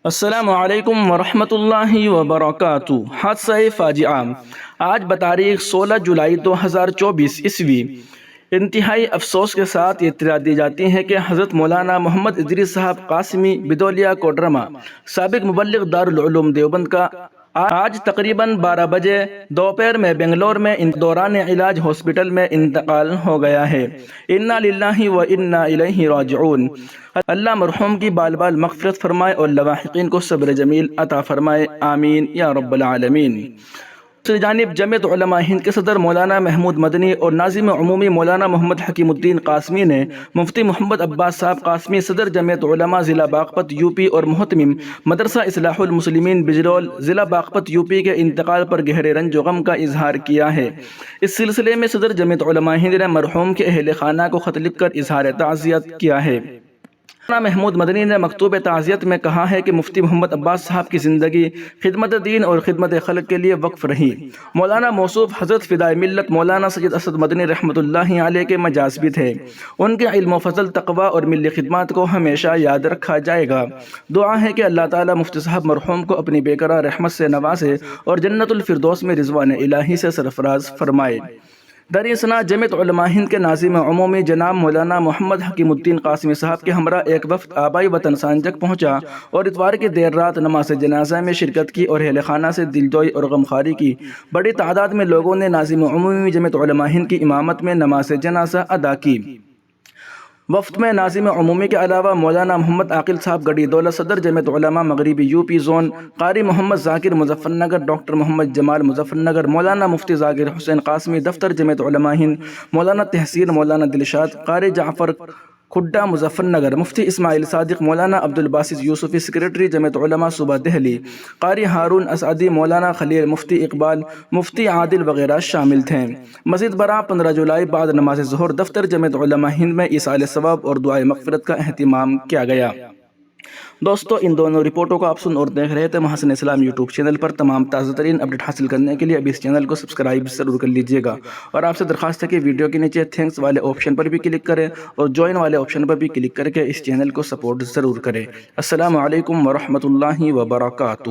السلام علیکم ورحمۃ اللہ وبرکاتہ۔ حادثہ فاجعہ آج بتاریخ 16 جولائی 2024 عیسوی انتہائی افسوس کے ساتھ یہ اطلاع دی جاتی ہے کہ حضرت مولانا محمد ادریس صاحب قاسمی بدولیا کوڈرما سابق مبلغ دارالعلوم دیوبند کا آج تقریباً 12 بجے دوپہر میں بنگلور میں دوران علاج ہاسپٹل میں انتقال ہو گیا ہے۔ انا للہ و انا الیہ راجعون۔ اللہ مرحوم کی بال بال مغفرت فرمائے اور لواحقین کو صبر جمیل عطا فرمائے، آمین یا رب العالمین۔ دوسری جانب جمعیت علماء ہند کے صدر مولانا محمود مدنی اور ناظم عمومی مولانا محمد حکیم الدین قاسمی نے مفتی محمد عباس صاحب قاسمی صدر جمعیت علماء ضلع باغپت یوپی اور محتمم مدرسہ اصلاح المسلمین بجرول ضلع باغپت یوپی کے انتقال پر گہرے رنج و غم کا اظہار کیا ہے۔ اس سلسلے میں صدر جمعیت علماء ہند نے مرحوم کے اہل خانہ کو خط لکھ کر اظہار تعزیت کیا ہے۔ مولانا محمود مدنی نے مکتوب تعزیت میں کہا ہے کہ مفتی محمد عباس صاحب کی زندگی خدمت دین اور خدمت خلق کے لیے وقف رہی۔ مولانا موصوف حضرت فدائے ملت مولانا سید اسد مدنی رحمۃ اللہ علیہ کے مجاز بھی تھے۔ ان کے علم و فضل، تقوی اور ملی خدمات کو ہمیشہ یاد رکھا جائے گا۔ دعا ہے کہ اللہ تعالیٰ مفتی صاحب مرحوم کو اپنی بے قرار رحمت سے نوازے اور جنت الفردوس میں رضوان الہی سے سرفراز فرمائے۔ در اثنا جمعیت علماء ہند کے ناظم عمومی جناب مولانا محمد حکیم الدین قاسمی صاحب کے ہمراہ ایک وفد آبائی وطن سانجک پہنچا اور اتوار کی دیر رات نماز جنازہ میں شرکت کی اور اہل خانہ سے دلجوئی اور غمخواری کی۔ بڑی تعداد میں لوگوں نے ناظم عمومی جمعیت علماء ہند کی امامت میں نماز جنازہ ادا کی۔ وفد میں ناظم عمومی کے علاوہ مولانا محمد عاقل صاحب گڑھی دولت صدر جمعیت علماء مغربی یوپی زون، قاری محمد ذاکر مظفر نگر، ڈاکٹر محمد جمال مظفر نگر، مولانا مفتی ذاکر حسین قاسمی دفتر جمعیت علماء ہند، مولانا تحسین مولانا دلشاد، قاری جعفر کھڈا مظفر نگر، مفتی اسماعیل صادق، مولانا عبدالباسط یوسفی سیکریٹری جمعیت علماء صوبہ دہلی، قاری ہارون اسعدی، مولانا خلیل، مفتی اقبال، مفتی عادل وغیرہ شامل تھے۔ مزید برآں 15 جولائی بعد نماز ظہر دفتر جمعیت علماء ہند میں ایصال ثواب اور دعائے مغفرت کا اہتمام کیا گیا۔ دوستو، ان دونوں رپورٹوں کو آپ سن اور دیکھ رہے تھے محسن اسلام یوٹیوب چینل پر۔ تمام تازہ ترین اپڈیٹ حاصل کرنے کے لیے ابھی اس چینل کو سبسکرائب ضرور کر لیجئے گا، اور آپ سے درخواست ہے کہ ویڈیو کے نیچے تھینکس والے آپشن پر بھی کلک کریں اور جوائن والے آپشن پر بھی کلک کر کے اس چینل کو سپورٹ ضرور کریں۔ السلام علیکم ورحمۃ اللہ وبرکاتہ۔